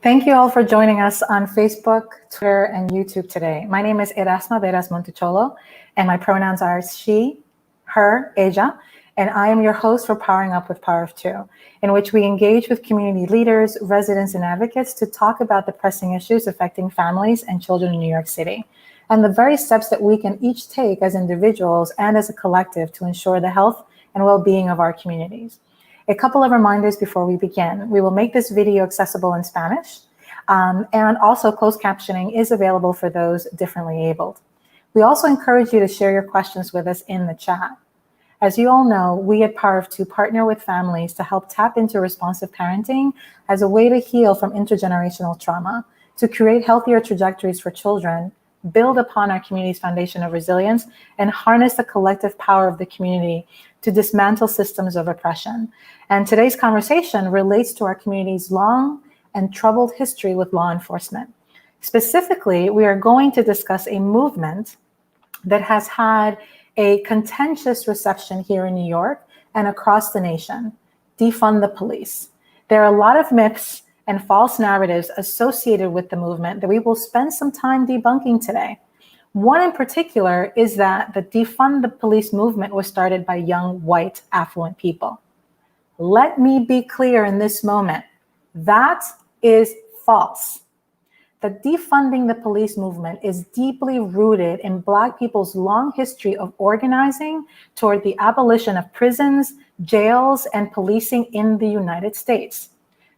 Thank you all for joining us on Facebook, Twitter, and YouTube today. My name is Erasma Veras Montecholo, and my pronouns are she, her, ella, and I am your host for Powering Up with Power of Two, in which we engage with community leaders, residents, and advocates to talk about the pressing issues affecting families and children in New York City, and the very steps that we can each take as individuals and as a collective to ensure the health and well-being of our communities. A couple of reminders before we begin. We will make this video accessible in Spanish, and also closed captioning is available for those differently abled. We also encourage you to share your questions with us in the chat. As you all know, we at Power of Two partner with families to help tap into responsive parenting as a way to heal from intergenerational trauma, to create healthier trajectories for children, build upon our community's foundation of resilience, and harness the collective power of the community to dismantle systems of oppression. And today's conversation relates to our community's long and troubled history with law enforcement. Specifically, we are going to discuss a movement that has had a contentious reception here in New York and across the nation: defund the police. There are a lot of myths and false narratives associated with the movement that we will spend some time debunking today. One in particular is that the defund the police movement was started by young, white, affluent people. Let me be clear in this moment, that is false. The defunding the police movement is deeply rooted in Black people's long history of organizing toward the abolition of prisons, jails, and policing in the United States.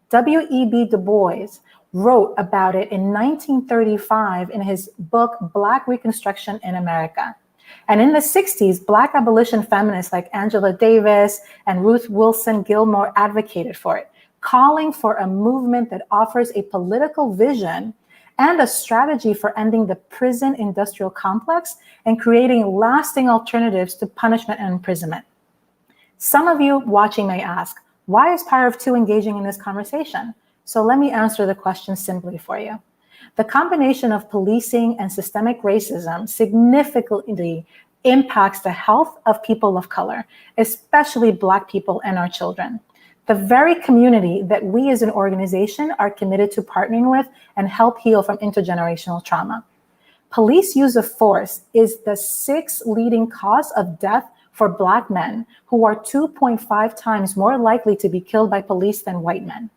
W.E.B. Du Bois wrote about it in 1935 in his book, Black Reconstruction in America. And in the 60s, Black abolition feminists like Angela Davis and Ruth Wilson Gilmore advocated for it, calling for a movement that offers a political vision and a strategy for ending the prison industrial complex and creating lasting alternatives to punishment and imprisonment. Some of you watching may ask, why is Power of Two engaging in this conversation? So let me answer the question simply for you. The combination of policing and systemic racism significantly impacts the health of people of color, especially Black people and our children. The very community that we as an organization are committed to partnering with and help heal from intergenerational trauma. Police use of force is the 6th leading cause of death for Black men, who are 2.5 times more likely to be killed by police than white men.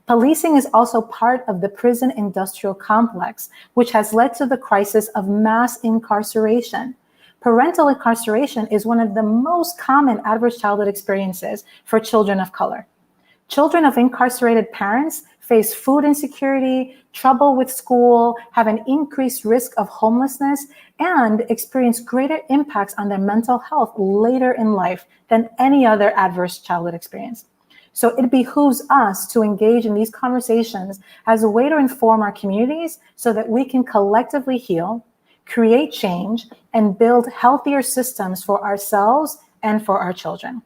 Policing is also part of the prison industrial complex, which has led to the crisis of mass incarceration. Parental incarceration is one of the most common adverse childhood experiences for children of color. Children of incarcerated parents face food insecurity, trouble with school, have an increased risk of homelessness, and experience greater impacts on their mental health later in life than any other adverse childhood experience. So it behooves us to engage in these conversations as a way to inform our communities so that we can collectively heal, create change, and build healthier systems for ourselves and for our children.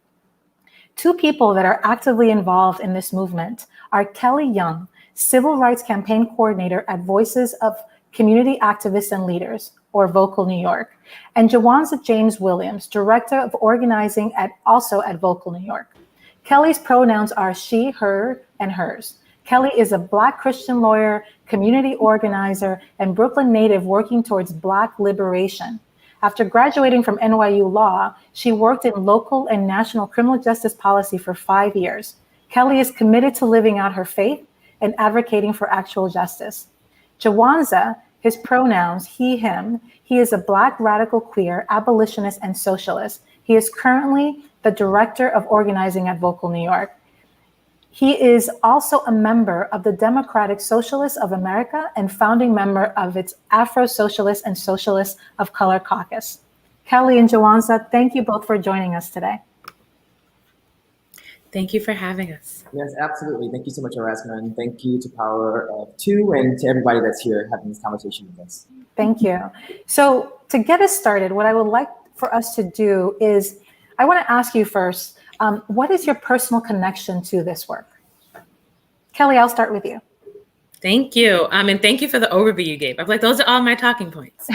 Two people that are actively involved in this movement are Keli Young, Civil Rights Campaign Coordinator at Voices of Community Activists and Leaders, or Vocal New York, and Jawanza James Williams, Director of Organizing also at Vocal New York. Keli's pronouns are she, her, and hers. Keli is a Black Christian lawyer, community organizer, and Brooklyn native working towards Black liberation. After graduating from NYU Law, she worked in local and national criminal justice policy for 5 years. Keli is committed to living out her faith and advocating for actual justice. Jawanza, his pronouns, he, him, he is a Black radical queer, abolitionist, and socialist. He is currently the Director of Organizing at Vocal New York. He is also a member of the Democratic Socialists of America and founding member of its Afro-Socialist and Socialists of Color Caucus. Keli and Jawanza, thank you both for joining us today. Thank you for having us. Yes, absolutely. Thank you so much, Erasma, and thank you to Power of Two and to everybody that's here having this conversation with us. Thank you. So to get us started, what I would like for us to do is, I want to ask you first, what is your personal connection to this work? Keli, I'll start with you. Thank you. And thank you for the overview you gave. I'm like, those are all my talking points.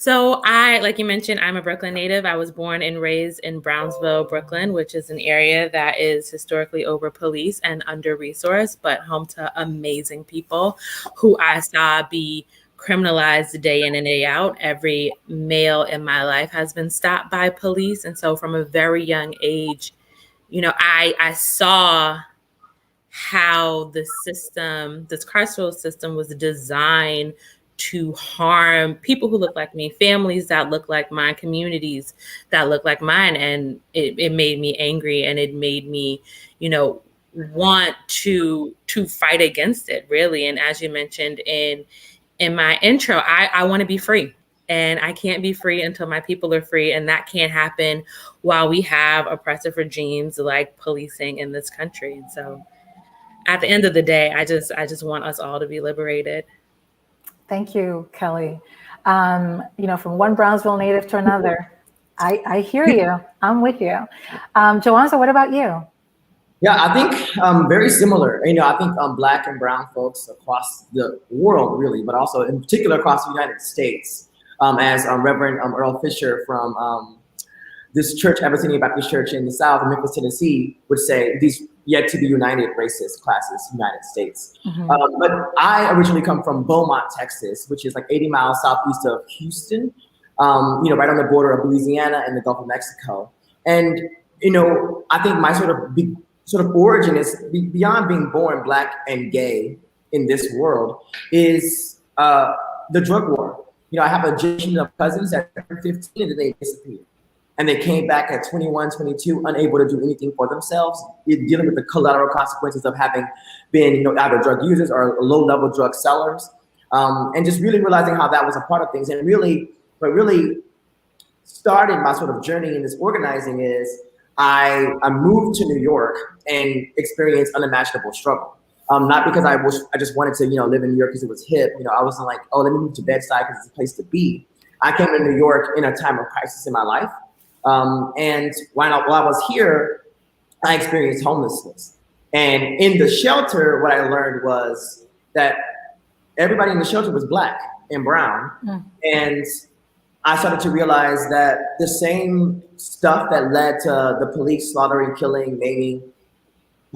So like you mentioned, I'm a Brooklyn native. I was born and raised in Brownsville, Brooklyn, which is an area that is historically over-policed and under-resourced, but home to amazing people who I saw be criminalized day in and day out. Every male in my life has been stopped by police. And so from a very young age, I saw how the system, this carceral system, was designed to harm people who look like me, families that look like mine, communities that look like mine. And it made me angry, and it made me, want to fight against it, really. And as you mentioned in my intro, I want to be free. And I can't be free until my people are free. And that can't happen while we have oppressive regimes like policing in this country. And so at the end of the day, I just want us all to be liberated. Thank you, Kelly. From one Brownsville native to another, I hear you. I'm with you. Jawanza, what about you? Yeah, I think very similar. I think Black and brown folks across the world, really, but also in particular across the United States, as Reverend Earl Fisher from this church, Abyssinian Baptist Church in the South, in Memphis, Tennessee, would say these yet to be united racist classes, United States. Mm-hmm. But I originally come from Beaumont, Texas, which is like 80 miles southeast of Houston, right on the border of Louisiana and the Gulf of Mexico. And, I think my sort of origin is beyond being born Black and gay in this world is the drug war. I have a generation of cousins that turned 15 and then they disappeared. And they came back at 21, 22, unable to do anything for themselves, dealing with the collateral consequences of having been, either drug users or low-level drug sellers, and just really realizing how that was a part of things. And what really started my sort of journey in this organizing is I moved to New York and experienced unimaginable struggle. Not because I just wanted to, live in New York because it was hip. I wasn't like, oh, let me move to Bed-Stuy because it's a place to be. I came to New York in a time of crisis in my life. And while I was here, I experienced homelessness. And in the shelter, what I learned was that everybody in the shelter was Black and brown. Mm. And I started to realize that the same stuff that led to the police slaughtering, killing, maiming,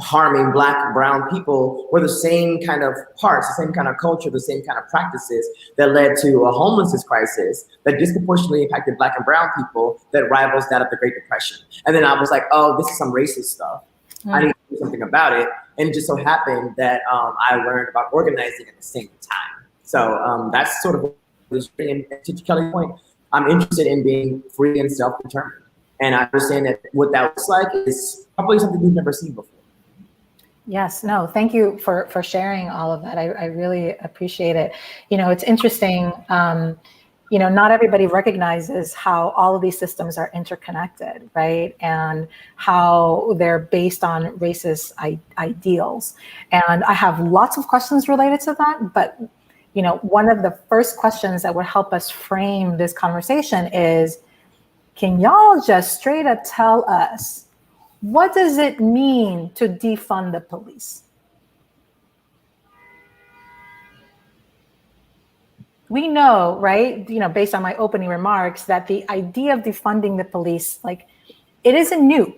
harming Black and brown people were the same kind of parts, the same kind of culture, the same kind of practices that led to a homelessness crisis that disproportionately impacted Black and brown people that rivals that of the Great Depression. And then I was like, oh, this is some racist stuff. I need to do something about it. And it just so happened that I learned about organizing at the same time. So that's sort of this thing. And to Kelly's point, I'm interested in being free and self-determined. And I understand that what that looks like is probably something we've never seen before. Yes, no, thank you for sharing all of that. I really appreciate it. It's interesting, not everybody recognizes how all of these systems are interconnected, right? And how they're based on racist ideals. And I have lots of questions related to that, but one of the first questions that would help us frame this conversation is, can y'all just straight up tell us, what does it mean to defund the police? We know, right, based on my opening remarks, that the idea of defunding the police, it isn't new,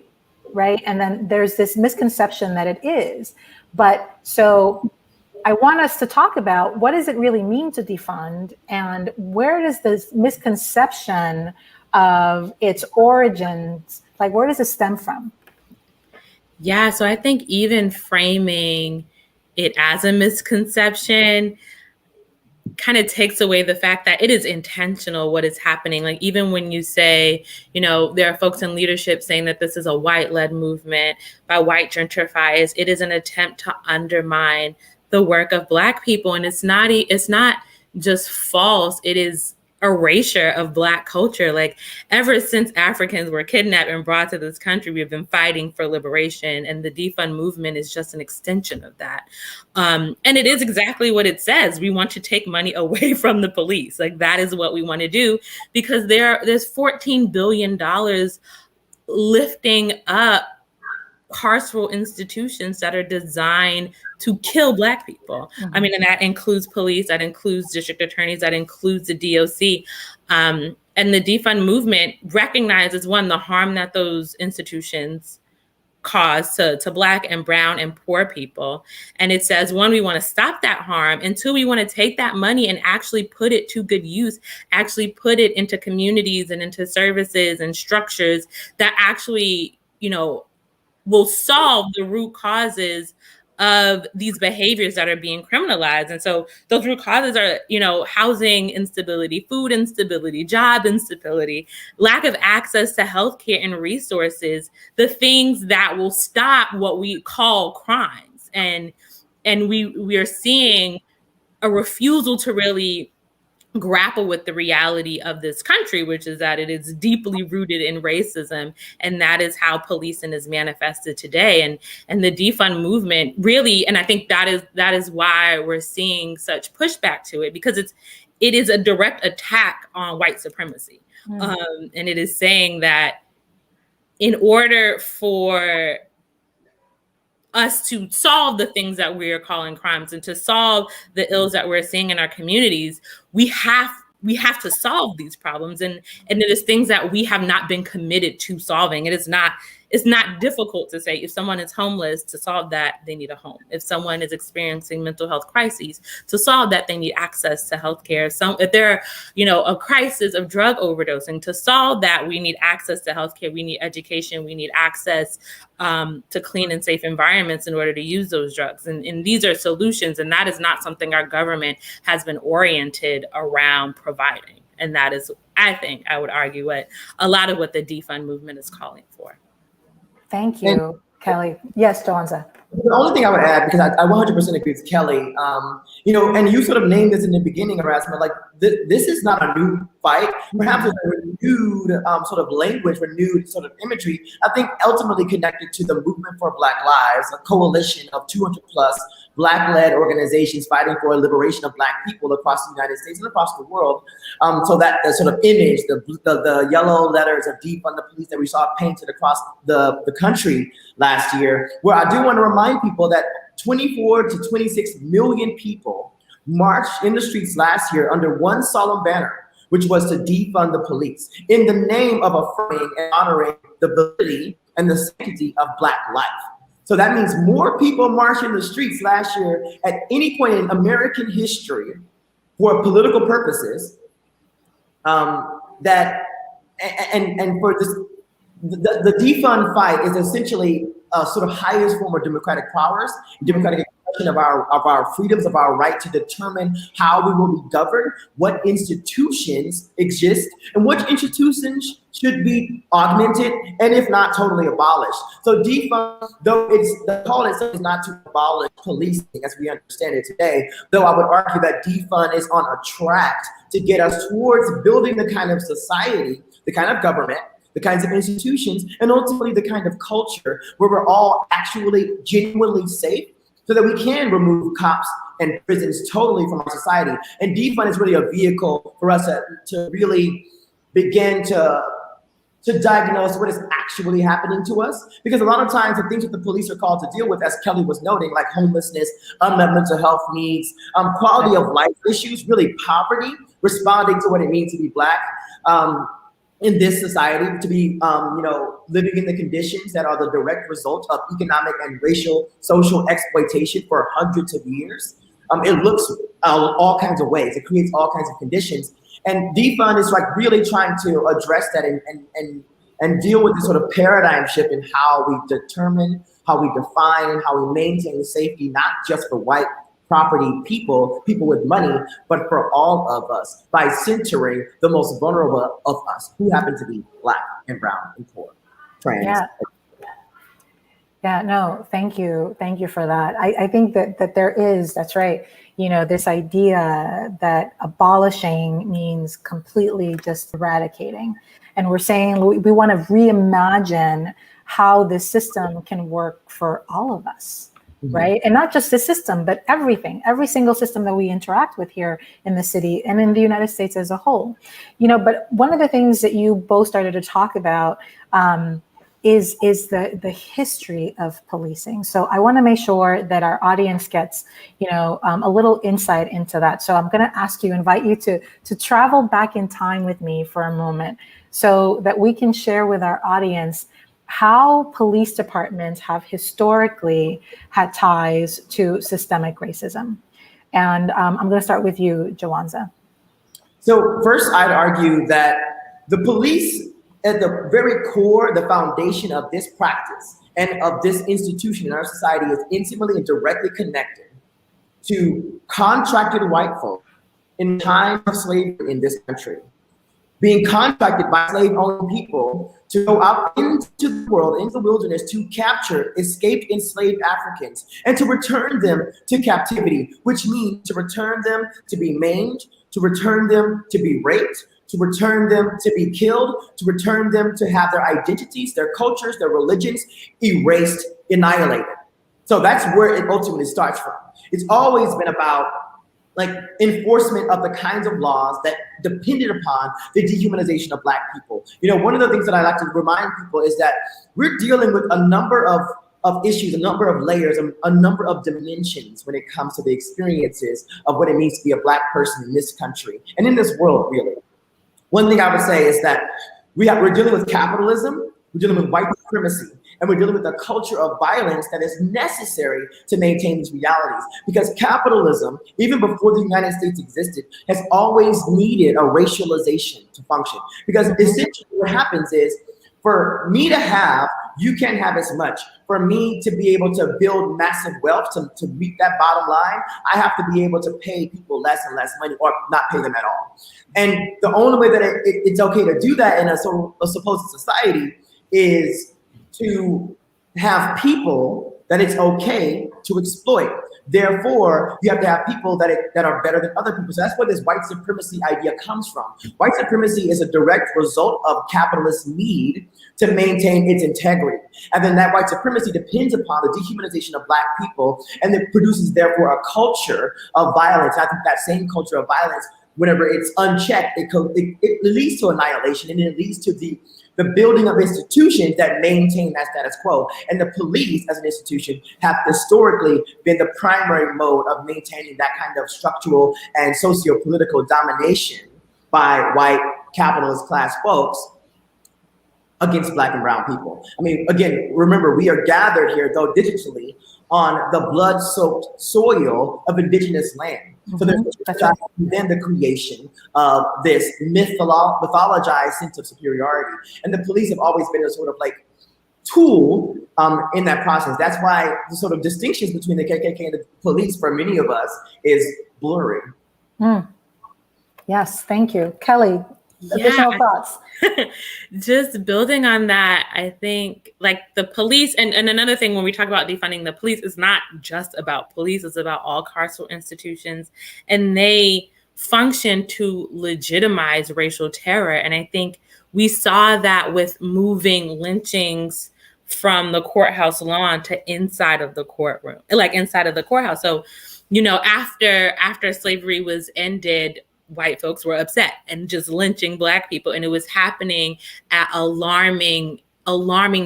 right? And then there's this misconception that it is. But so I want us to talk about, what does it really mean to defund, and where does this misconception of its origins, where does it stem from? Yeah, so I think even framing it as a misconception kind of takes away the fact that it is intentional what is happening. Even when you say, there are folks in leadership saying that this is a white-led movement by white gentrifiers, it is an attempt to undermine the work of Black people. And it's not just false, it is erasure of Black culture. Ever since Africans were kidnapped and brought to this country, we've been fighting for liberation, and the defund movement is just an extension of that. And it is exactly what it says. We want to take money away from the police. That is what we want to do, because there's $14 billion lifting up carceral institutions that are designed to kill Black people. I mean, and that includes police, that includes district attorneys, that includes the DOC. And the defund movement recognizes, one, the harm that those institutions cause to Black and brown and poor people. And it says, one, we want to stop that harm. And two, we want to take that money and actually put it to good use, actually put it into communities and into services and structures that actually, will solve the root causes of these behaviors that are being criminalized. And so those root causes are, housing instability, food instability, job instability, lack of access to healthcare and resources, the things that will stop what we call crimes. And we are seeing a refusal to really grapple with the reality of this country, which is that it is deeply rooted in racism, and that is how policing is manifested today. And the defund movement really, and I think that is why we're seeing such pushback to it, because it is a direct attack on white supremacy, and it is saying that in order for us to solve the things that we are calling crimes and to solve the ills that we're seeing in our communities, we have to solve these problems. And it is things that we have not been committed to solving. It's not difficult to say, if someone is homeless, to solve that, they need a home. If someone is experiencing mental health crises, to solve that, they need access to healthcare. If they're, a crisis of drug overdosing, to solve that, we need access to healthcare, we need education, we need access to clean and safe environments in order to use those drugs. And these are solutions, and that is not something our government has been oriented around providing. And that is, I think, I would argue, what a lot of what the defund movement is calling for. Thank you, Keli. Yes, Jawanza. The only thing I would add, because I 100% agree with Keli, and you sort of named this in the beginning, Erasmus, like this is not a new fight. Perhaps it's a renewed sort of language, renewed sort of imagery, I think ultimately connected to the Movement for Black Lives, a coalition of 200 plus Black-led organizations fighting for a liberation of Black people across the United States and across the world. So that the sort of image, the yellow letters of defund the police that we saw painted across the country last year, where I do want to remind people that 24 to 26 million people marched in the streets last year under one solemn banner, which was to defund the police, in the name of affirming and honoring the validity and the sanctity of Black life. So that means more people marched in the streets last year at any point in American history for political purposes. That and for this, the defund fight is essentially a sort of highest form of democratic powers, democratic expression of our freedoms, of our right to determine how we will be governed, what institutions exist, and which institutions should be augmented, and if not, totally abolished. So defund, though the call itself is not to abolish policing as we understand it today, though I would argue that defund is on a track to get us towards building the kind of society, the kind of government, the kinds of institutions, and ultimately the kind of culture where we're all actually genuinely safe, so that we can remove cops and prisons totally from our society. And defund is really a vehicle for us to really begin to diagnose what is actually happening to us. Because a lot of times the things that the police are called to deal with, as Keli was noting, like homelessness, unmet mental health needs, quality of life issues, really poverty, responding to what it means to be Black, in this society, to be living in the conditions that are the direct result of economic and racial social exploitation for hundreds of years. It looks all kinds of ways. It creates all kinds of conditions. And defund is like really trying to address that and deal with this sort of paradigm shift in how we determine, how we define, and how we maintain safety, not just for white property people with money, but for all of us, by centering the most vulnerable of us, who happen to be Black and brown and poor, trans. Yeah, no, thank you for that. I think that there is, that's right, this idea that abolishing means completely just eradicating. And we're saying we want to reimagine how this system can work for all of us. Mm-hmm. Right. And not just the system, but everything, every single system that we interact with here in the city and in the United States as a whole. But one of the things that you both started to talk about is the history of policing. So I want to make sure that our audience gets, a little insight into that. So I'm going to invite you to travel back in time with me for a moment so that we can share with our audience how police departments have historically had ties to systemic racism. And I'm going to start with you, Jawanza. So first, I'd argue that the police, at the very core, the foundation of this practice and of this institution in our society, is intimately and directly connected to contracted white folk in time of slavery in this country, being contracted by slave-owned people to go out into the world, into the wilderness, to capture escaped enslaved Africans and to return them to captivity, which means to return them to be maimed, to return them to be raped, to return them to be killed, to return them to have their identities, their cultures, their religions erased, annihilated. So that's where it ultimately starts from. It's always been about enforcement of the kinds of laws that depended upon the dehumanization of Black people. One of the things that I like to remind people is that we're dealing with a number of issues, a number of layers, a number of dimensions when it comes to the experiences of what it means to be a Black person in this country and in this world, really. One thing I would say is that we're dealing with capitalism, we're dealing with white supremacy, and we're dealing with a culture of violence that is necessary to maintain these realities. Because capitalism, even before the United States existed, has always needed a racialization to function. Because essentially what happens is, for me to have, you can't have as much. For me to be able to build massive wealth, to meet that bottom line, I have to be able to pay people less and less money or not pay them at all. And the only way that it's okay to do that in a supposed society is to have people that it's okay to exploit. Therefore, you have to have people that are better than other people. So that's where this white supremacy idea comes from. White supremacy is a direct result of capitalist need to maintain its integrity. And then that white supremacy depends upon the dehumanization of Black people, and it produces, therefore, a culture of violence. I think that same culture of violence, whenever it's unchecked, it leads to annihilation, and it leads to the building of institutions that maintain that status quo. And the police as an institution have historically been the primary mode of maintaining that kind of structural and socio-political domination by white capitalist class folks against Black and brown people. I mean, again, remember, we are gathered here, though digitally, on the blood-soaked soil of indigenous land. So there's then the creation of this mythologized sense of superiority. And the police have always been a sort of tool in that process. That's why the sort of distinctions between the KKK and the police for many of us is blurry. Yes, thank you. Keli, additional thoughts? Just building on that, I think the police, and another thing when we talk about defunding the police, is not just about police, it's about all carceral institutions, and they function to legitimize racial terror. And I think we saw that with moving lynchings from the courthouse lawn to inside of the courtroom, inside of the courthouse. So, after slavery was ended, white folks were upset and just lynching Black people. And it was happening at alarming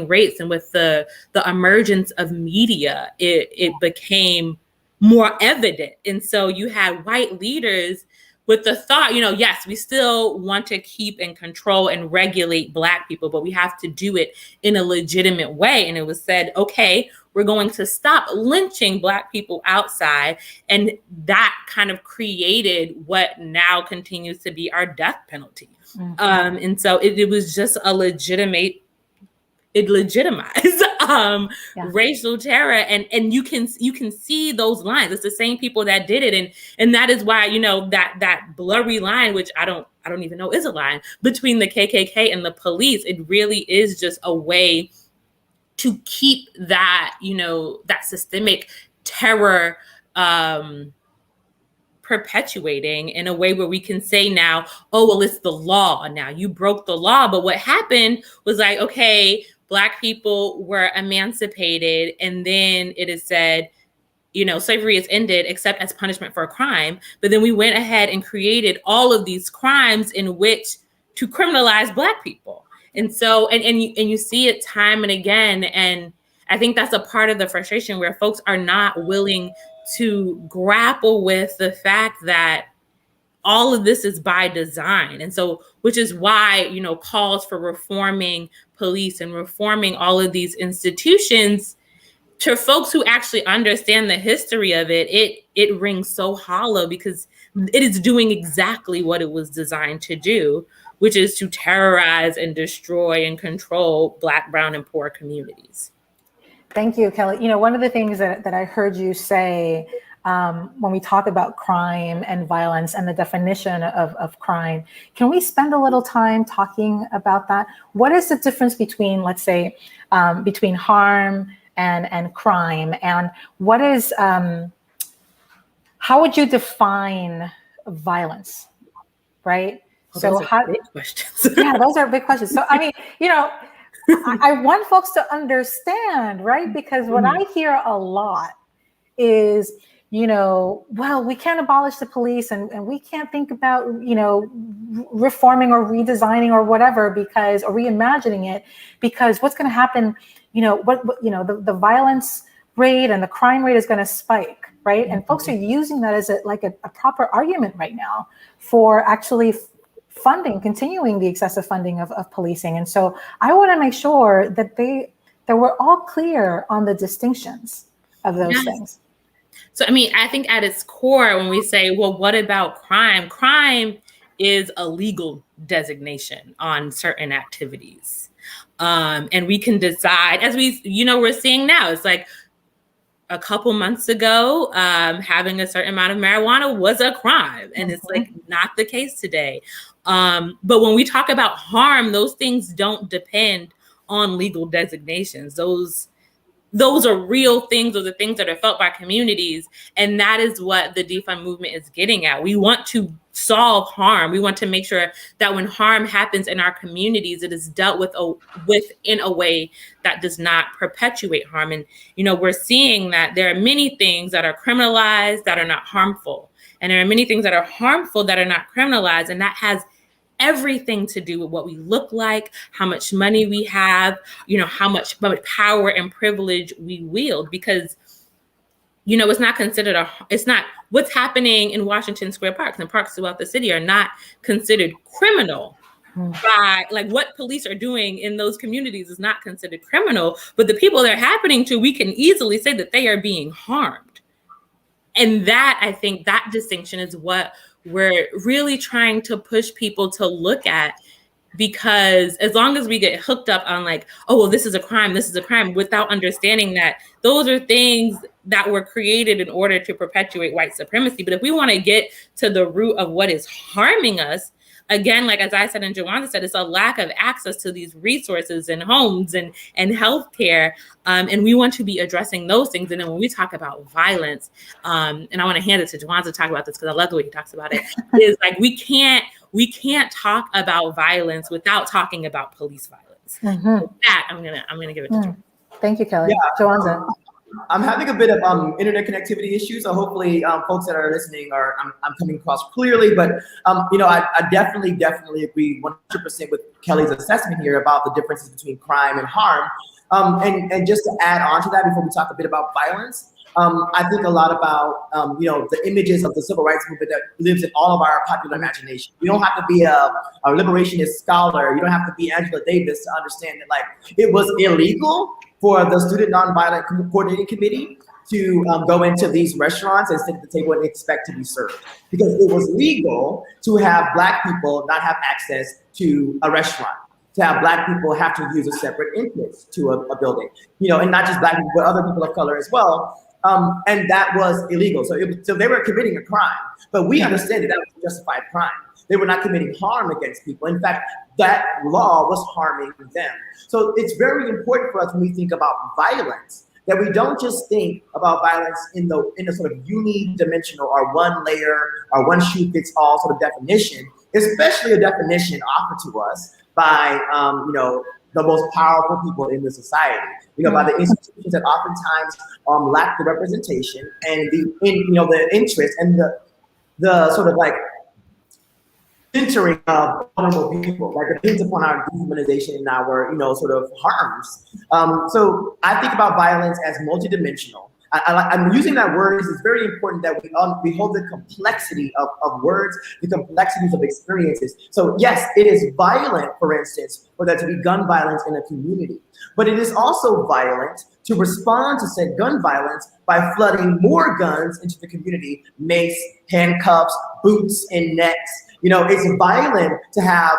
rates. And with the emergence of media, it became more evident. And so you had white leaders with the thought, yes, we still want to keep and control and regulate Black people, but we have to do it in a legitimate way. And it was said, okay, we're going to stop lynching Black people outside. And that kind of created what now continues to be our death penalty. And so it was just it legitimized racial terror. And you can see those lines. It's the same people that did it. And that is why, that blurry line, which I don't even know is a line, between the KKK and the police, it really is just a way to keep that, that systemic terror perpetuating in a way where we can say now, oh, well, it's the law now. You broke the law. But what happened was okay, Black people were emancipated, and then it is said, slavery is ended except as punishment for a crime. But then we went ahead and created all of these crimes in which to criminalize Black people. And so, and you see it time and again. And I think that's a part of the frustration where folks are not willing to grapple with the fact that all of this is by design. And so, which is why, calls for reforming police and reforming all of these institutions, to folks who actually understand the history of it rings so hollow, because it is doing exactly what it was designed to do, which is to terrorize and destroy and control Black, brown, and poor communities. Thank you, Keli. One of the things that I heard you say when we talk about crime and violence and the definition of crime, can we spend a little time talking about that? What is the difference between, let's say, between harm and crime? And what is, how would you define violence, right? Those are big questions. Yeah, those are big questions. So, I mean, I want folks to understand, right? Because what I hear a lot is, well, we can't abolish the police and we can't think about, reforming or redesigning or whatever, or reimagining it, because what's going to happen, the violence rate and the crime rate is going to spike, right? And folks are using that as a proper argument right now for actually continuing the excessive funding of policing. And so I want to make sure that we're all clear on the distinctions of those things. So, I mean, I think at its core, when we say, well, what about crime? Crime is a legal designation on certain activities. And we can decide, as we're seeing now, it's like a couple months ago, having a certain amount of marijuana was a crime. And it's like not the case today. But when we talk about harm, those things don't depend on legal designations. Those are real things. Those are things that are felt by communities. And that is what the defund movement is getting at. We want to solve harm. We want to make sure that when harm happens in our communities, it is dealt with in a way that does not perpetuate harm. And, we're seeing that there are many things that are criminalized that are not harmful. And there are many things that are harmful that are not criminalized. And that has everything to do with what we look like, how much money we have, how much power and privilege we wield, because, it's not considered it's not what's happening in Washington Square Park and parks throughout the city are not considered criminal by what police are doing in those communities is not considered criminal, but the people they're happening to, we can easily say that they are being harmed. And that, I think that distinction is what we're really trying to push people to look at, because as long as we get hooked up on oh, well, this is a crime, without understanding that those are things that were created in order to perpetuate white supremacy. But if we want to get to the root of what is harming us, again, as I said and Jawanza said, it's a lack of access to these resources and homes and healthcare. And we want to be addressing those things. And then when we talk about violence, and I want to hand it to Jawanza to talk about this because I love the way he talks about it, is we can't talk about violence without talking about police violence. With that, I'm gonna give it to Jawanza. Thank you, Keli. Yeah. Jawanza. I'm having a bit of internet connectivity issues, so hopefully folks that are listening I'm coming across clearly. But I definitely agree 100% with Keli's assessment here about the differences between crime and harm. And just to add on to that, before we talk a bit about violence, I think a lot about the images of the civil rights movement that lives in all of our popular imagination. You don't have to be a liberationist scholar. You don't have to be Angela Davis to understand that it was illegal for the Student Nonviolent Coordinating Committee to go into these restaurants and sit at the table and expect to be served, because it was legal to have Black people not have access to a restaurant, to have Black people have to use a separate entrance to a building, and not just Black people, but other people of color as well. And that was illegal. So they were committing a crime, but we understand that was a justified crime. They were not committing harm against people. In fact, that law was harming them. So it's very important for us when we think about violence, that we don't just think about violence in a sort of unidimensional or one layer or one shoe fits all sort of definition, especially a definition offered to us by the most powerful people in the society, by the institutions that oftentimes lack the representation and the interest and the sort of censoring of vulnerable people that depends upon our dehumanization and our, sort of harms. So I think about violence as multidimensional. I'm using that word because it's very important that we hold the complexity of words, the complexities of experiences. So yes, it is violent, for instance, for there to be gun violence in a community. But it is also violent to respond to said gun violence by flooding more guns into the community, mace, handcuffs, boots, and nets. It's violent to have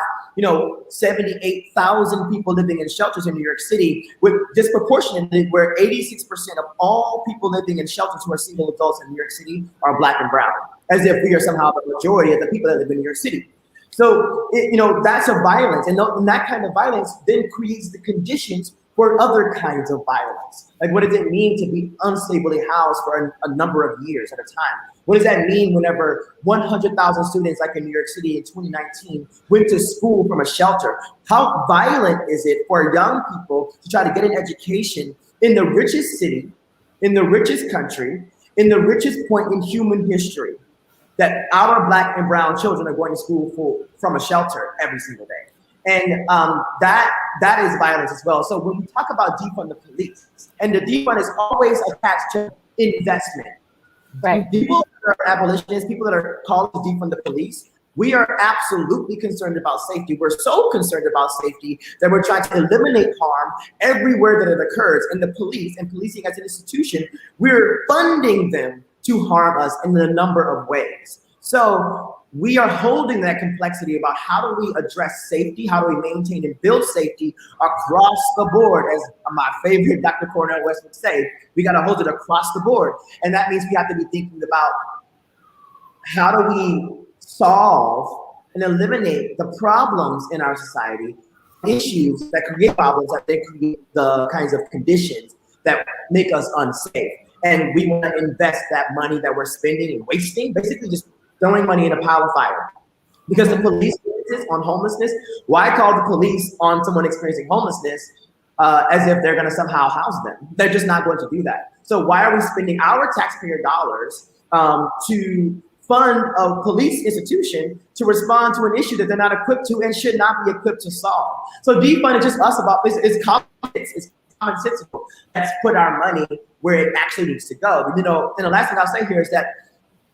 78,000 people living in shelters in New York City, with disproportionately where 86% of all people living in shelters who are single adults in New York City are Black and brown, as if we are somehow the majority of the people that live in New York City. So, that's a violence, and that kind of violence then creates the conditions for other kinds of violence. Like, what does it mean to be unstably housed for a number of years at a time? What does that mean whenever 100,000 students, like in New York City in 2019, went to school from a shelter? How violent is it for young people to try to get an education in the richest city, in the richest country, in the richest point in human history, that our Black and brown children are going to school from a shelter every single day? And that is violence as well. So when we talk about defund the police, and the defund is always attached to investment. Right. People that are abolitionists, people that are called to defund the police, we are absolutely concerned about safety. We're so concerned about safety that we're trying to eliminate harm everywhere that it occurs. And the police and policing as an institution, we're funding them to harm us in a number of ways. So we are holding that complexity about how do we address safety, how do we maintain and build safety across the board, as my favorite Dr. Cornel West would say. We got to hold it across the board. And that means we have to be thinking about how do we solve and eliminate the problems in our society, issues that create problems, that they create the kinds of conditions that make us unsafe. And we want to invest that money that we're spending and wasting, basically just throwing money in a pile of fire. Because the police on homelessness, why call the police on someone experiencing homelessness as if they're going to somehow house them? They're just not going to do that. So why are we spending our taxpayer dollars to fund a police institution to respond to an issue that they're not equipped to and should not be equipped to solve? So defund is just us about this. It's commonsensical. Let's put our money where it actually needs to go. And the last thing I'll say here is that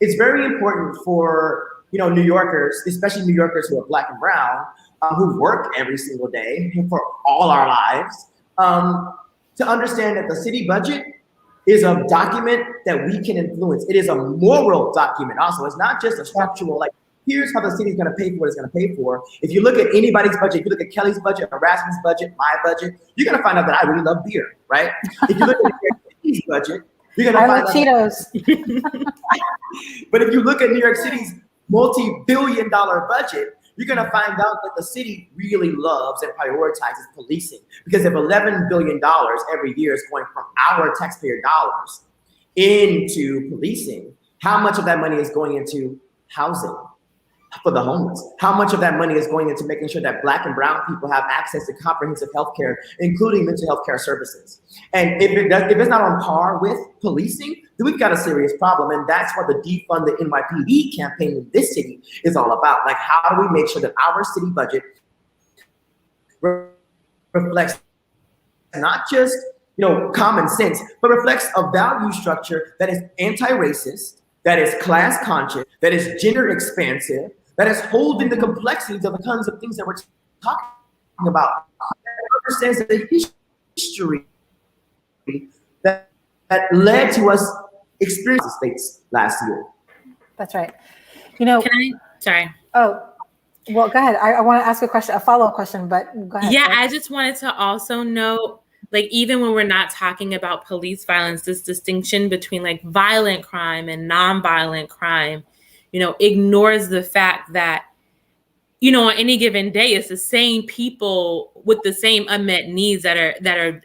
it's very important for New Yorkers, especially New Yorkers who are Black and brown, who work every single day for all our lives, to understand that the city budget is a document that we can influence. It is a moral document also. It's not just a structural, like, here's how the city's going to pay for what it's going to pay for. If you look at anybody's budget, if you look at Kelly's budget, Erasmus' budget, my budget, you're going to find out that I really love beer, right? If you look at City's budget, you're going to find out Cheetos. But if you look at New York City's multi-billion-dollar budget, you're going to find out that the city really loves and prioritizes policing. Because if $11 billion every year is going from our taxpayer dollars into policing, how much of that money is going into housing for the homeless? How much of that money is going into making sure that Black and brown people have access to comprehensive health care, including mental health care services? And if it's not on par with policing, then we've got a serious problem. And that's what the Defund the NYPD campaign in this city is all about. Like, how do we make sure that our city budget reflects not just common sense, but reflects a value structure that is anti-racist, that is class conscious, that is gender expansive, that is holding the complexities of the kinds of things that we're talking about. That understands the history that led to us experiencing states last year. That's right. Sorry. Oh, well, go ahead. I want to ask a question, a follow-up question, but go ahead. Yeah, I just wanted to also note, like, even when we're not talking about police violence, this distinction between like violent crime and nonviolent crime, ignores the fact that, on any given day, it's the same people with the same unmet needs that are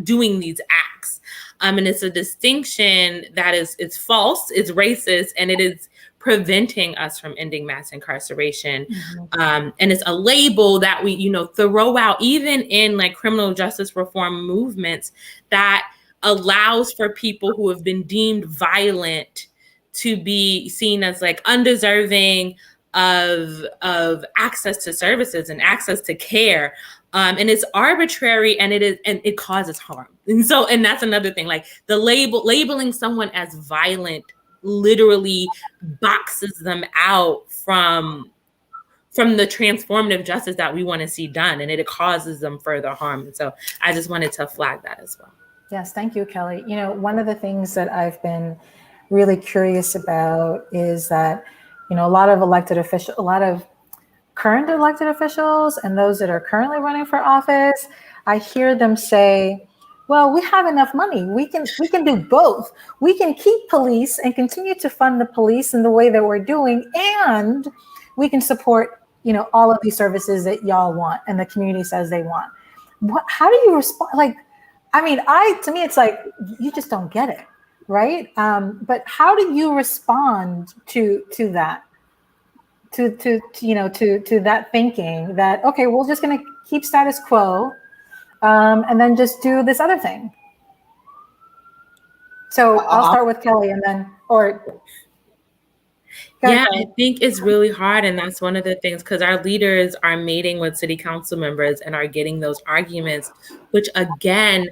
doing these acts. And it's a distinction that it's false, it's racist, and it is preventing us from ending mass incarceration. Mm-hmm. And it's a label that we, throw out even in like criminal justice reform movements that allows for people who have been deemed violent to be seen as like undeserving of access to services and access to care. And it's arbitrary, and it causes harm. And that's another thing, like the labeling someone as violent literally boxes them out from the transformative justice that we want to see done, and it causes them further harm. And so I just wanted to flag that as well. Yes, thank you, Keli. One of the things that I've been really curious about is that, a lot of current elected officials and those that are currently running for office, I hear them say, well, we have enough money. We can do both. We can keep police and continue to fund the police in the way that we're doing, and we can support, all of these services that y'all want and the community says they want. How do you respond? To me, it's like, you just don't get it, right? But how do you respond to that? To that thinking that, okay, we're just going to keep status quo, and then just do this other thing. So I'll start with Keli, and then, yeah, I think it's really hard. And that's one of the things, because our leaders are meeting with city council members and are getting those arguments, which again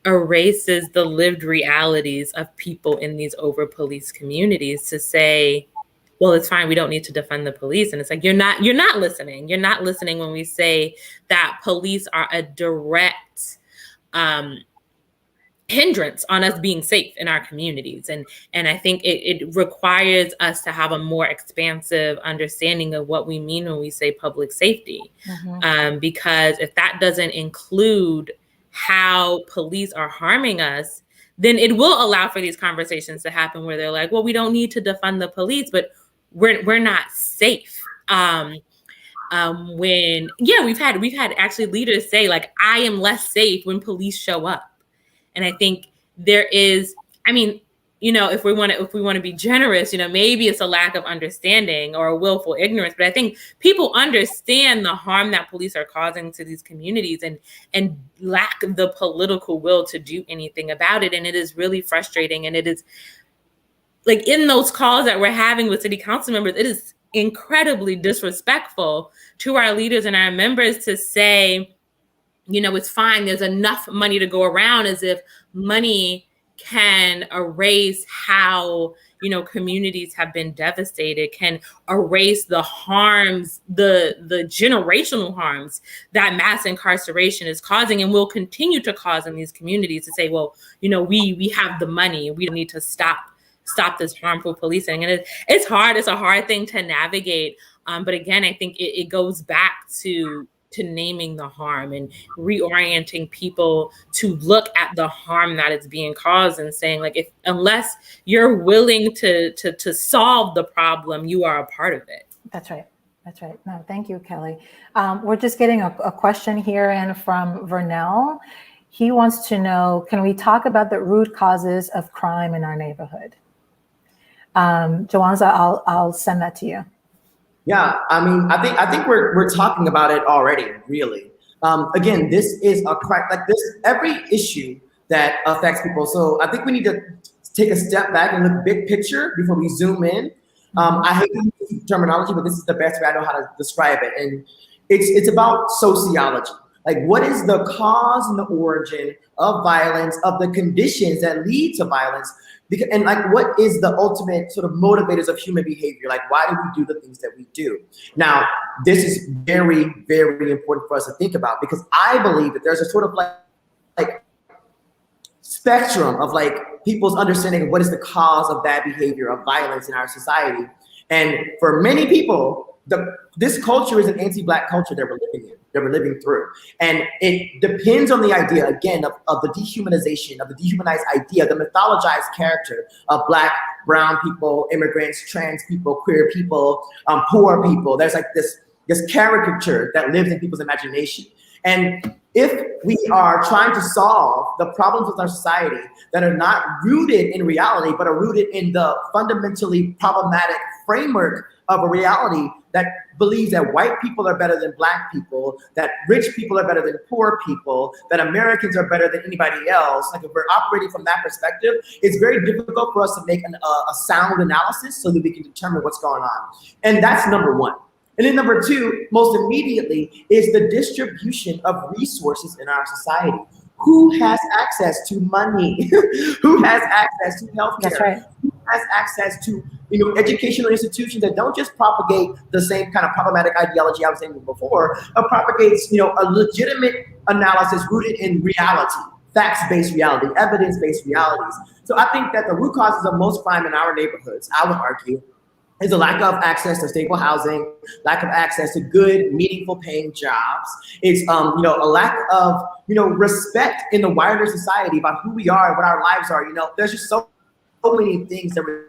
erases the lived realities of people in these over-policed communities to say, well, it's fine, we don't need to defund the police. And it's like, you're not listening. You're not listening when we say that police are a direct hindrance on us being safe in our communities. And I think it requires us to have a more expansive understanding of what we mean when we say public safety. Mm-hmm. Because if that doesn't include how police are harming us, then it will allow for these conversations to happen where they're like, well, we don't need to defund the police, but we're not safe. We've had actually leaders say, like, I am less safe when police show up. And I think there is, if we want to be generous, maybe it's a lack of understanding or a willful ignorance, but I think people understand the harm that police are causing to these communities and lack the political will to do anything about it. And it is really frustrating. And it is, like, in those calls that we're having with city council members, it is incredibly disrespectful to our leaders and our members to say, it's fine, there's enough money to go around, as if money can erase how, communities have been devastated, can erase the harms, the generational harms that mass incarceration is causing and will continue to cause in these communities, to say, well, we have the money, we don't need to stop this harmful policing. And it's hard. It's a hard thing to navigate. But again, I think it goes back to naming the harm and reorienting people to look at the harm that is being caused and saying, like, unless you're willing to solve the problem, you are a part of it. That's right. No, thank you, Keli. We're just getting a question here in from Vernell. He wants to know, can we talk about the root causes of crime in our neighborhood? Jawanza, I'll send that to you. Yeah, I think we're talking about it already, really. Again, this is a crack, like this, every issue that affects people. So I think we need to take a step back and look big picture before we zoom in. I hate to use terminology, but this is the best way I know how to describe it. And it's about sociology. Like, what is the cause and the origin of violence, of the conditions that lead to violence? And like, what is the ultimate sort of motivators of human behavior? Like, why do we do the things that we do? Now, this is very, very important for us to think about, because I believe that there's a sort of like spectrum of like people's understanding of what is the cause of bad behavior, of violence in our society. And for many people, this culture is an anti-Black culture that we're living in, that we're living through. And it depends on the idea, again, of the dehumanization, of the dehumanized idea, the mythologized character of Black, brown people, immigrants, trans people, queer people, poor people. There's like this caricature that lives in people's imagination. And if we are trying to solve the problems of our society that are not rooted in reality, but are rooted in the fundamentally problematic framework of a reality that believes that white people are better than black people, that rich people are better than poor people, that Americans are better than anybody else. Like if we're operating from that perspective, it's very difficult for us to make a sound analysis so that we can determine what's going on. And that's number one. And then number two, most immediately, is the distribution of resources in our society. Who has access to money? Who has access to healthcare? That's right. Who has access to educational institutions that don't just propagate the same kind of problematic ideology I was saying before, but propagates a legitimate analysis rooted in reality, facts-based reality, evidence-based realities. So I think that the root causes of most crime in our neighborhoods, I would argue, is a lack of access to stable housing, lack of access to good, meaningful paying jobs. It's a lack of respect in the wider society about who we are and what our lives are. There's just so many things that we're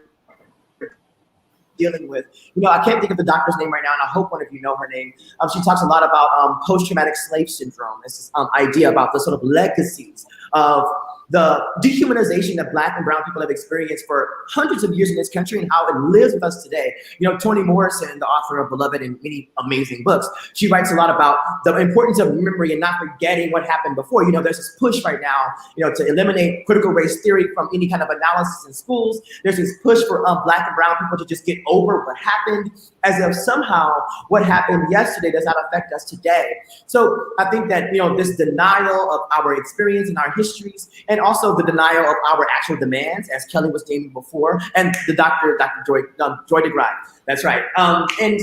dealing with. I can't think of the doctor's name right now, and I hope one of you know her name. She talks a lot about post-traumatic slave syndrome. It's this idea about the sort of legacies of the dehumanization that Black and brown people have experienced for hundreds of years in this country and how it lives with us today. Toni Morrison, the author of Beloved and many amazing books, she writes a lot about the importance of memory and not forgetting what happened before. There's this push right now, to eliminate critical race theory from any kind of analysis in schools. There's this push for Black and brown people to just get over what happened, as if somehow what happened yesterday does not affect us today. So I think that, this denial of our experience and our histories, and also the denial of our actual demands, as Keli was naming before, and the Dr. Joy DeGrasse. That's right. And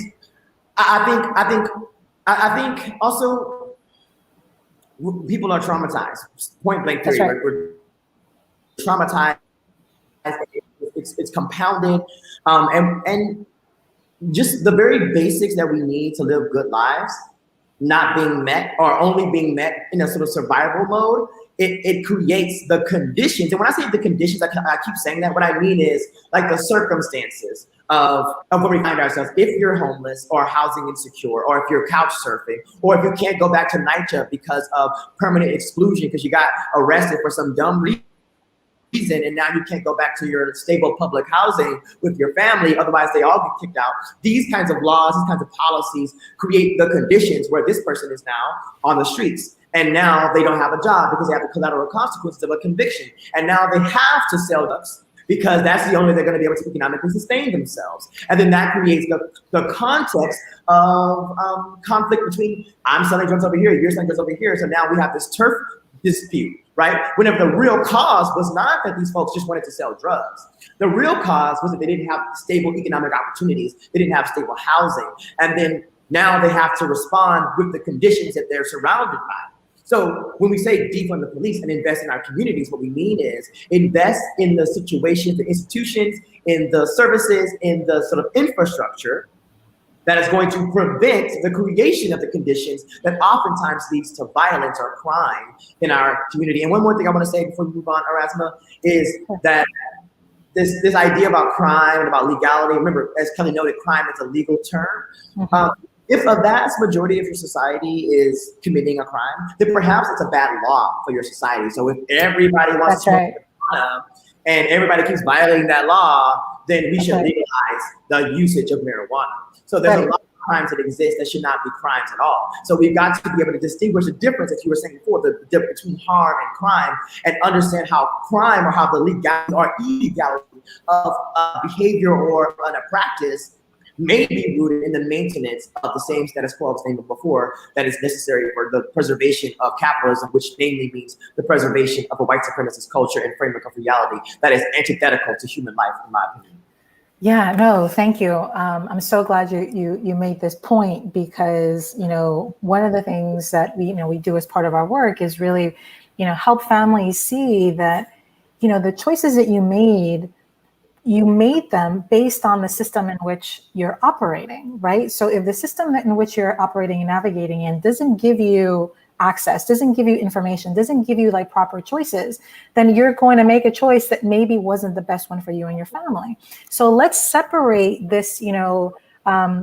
I think also people are traumatized. Point blank period. Right. We're traumatized. It's compounded, and just the very basics that we need to live good lives not being met, or only being met in a sort of survival mode. It creates the conditions. And when I say the conditions, I keep saying that. What I mean is like the circumstances of where we find ourselves. If you're homeless or housing insecure, or if you're couch surfing, or if you can't go back to NYCHA because of permanent exclusion because you got arrested for some dumb reason, and now you can't go back to your stable public housing with your family, otherwise they all get kicked out. These kinds of laws, these kinds of policies create the conditions where this person is now on the streets. And now they don't have a job because they have the collateral consequences of a conviction. And now they have to sell drugs because that's the only way they're going to be able to economically sustain themselves. And then that creates the context of conflict between I'm selling drugs over here, you're selling drugs over here. So now we have this turf dispute, right? Whenever the real cause was not that these folks just wanted to sell drugs. The real cause was that they didn't have stable economic opportunities. They didn't have stable housing. And then now they have to respond with the conditions that they're surrounded by. So when we say defund the police and invest in our communities, what we mean is invest in the situations, the institutions, in the services, in the sort of infrastructure that is going to prevent the creation of the conditions that oftentimes leads to violence or crime in our community. And one more thing I want to say before we move on, Erasma, is that this idea about crime and about legality, remember, as Keli noted, crime is a legal term. Mm-hmm. If a vast majority of your society is committing a crime, then perhaps it's a bad law for your society. So if everybody wants to smoke marijuana and everybody keeps violating that law, then we should legalize the usage of marijuana. So there's a lot of crimes that exist that should not be crimes at all. So we've got to be able to distinguish the difference, as you were saying before, the difference between harm and crime, and understand how crime or how the legality or illegality of behavior or a practice may be rooted in the maintenance of the same status quo I was saying before that is necessary for the preservation of capitalism, which namely means the preservation of a white supremacist culture and framework of reality that is antithetical to human life, in my opinion. Yeah, no, thank you. I'm so glad you made this point, because, one of the things that we do as part of our work is really, help families see that, the choices that you made them based on the system in which you're operating, right? So if the system in which you're operating and navigating in doesn't give you access, doesn't give you information, doesn't give you like proper choices, then you're going to make a choice that maybe wasn't the best one for you and your family. So let's separate this,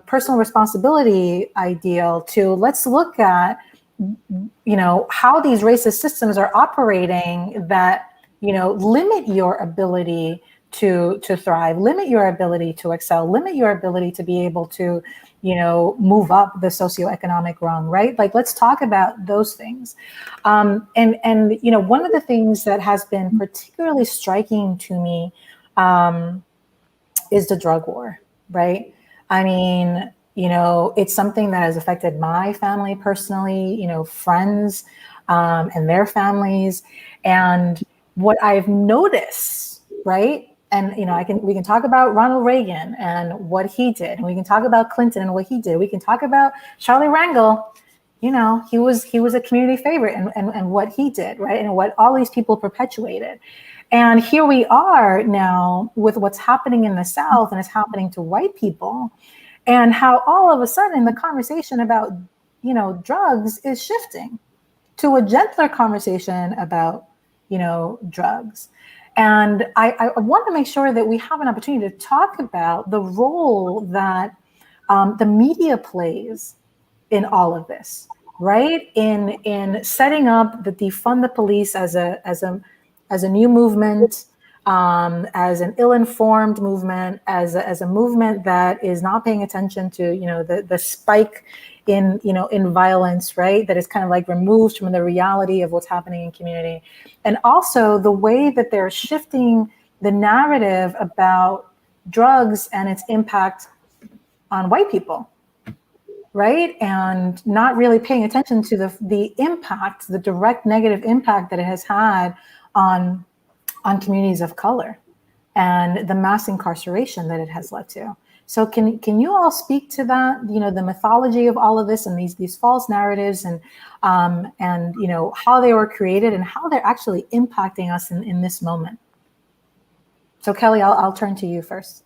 personal responsibility ideal to let's look at how these racist systems are operating that, limit your ability to thrive, limit your ability to excel, limit your ability to be able to, move up the socioeconomic rung, right? Like, let's talk about those things. And one of the things that has been particularly striking to me is the drug war, right? I mean, it's something that has affected my family personally, friends and their families. And what I've noticed, right? And we can talk about Ronald Reagan and what he did, and we can talk about Clinton and what he did. We can talk about Charlie Rangel. He was a community favorite, and what he did, right? And what all these people perpetuated. And here we are now with what's happening in the South, and it's happening to white people, and how all of a sudden the conversation about, drugs is shifting to a gentler conversation about, drugs. And I want to make sure that we have an opportunity to talk about the role that the media plays in all of this, right? In setting up the defund the police as a new movement, as an ill-informed movement, as a movement that is not paying attention to the spike in violence, right? That is kind of like removed from the reality of what's happening in community, and also the way that they're shifting the narrative about drugs and its impact on white people, right? And not really paying attention to the impact, the direct negative impact that it has had on communities of color and the mass incarceration that it has led to. So can you all speak to that, the mythology of all of this and these false narratives and how they were created and how they're actually impacting us in this moment? So Keli, I'll turn to you first.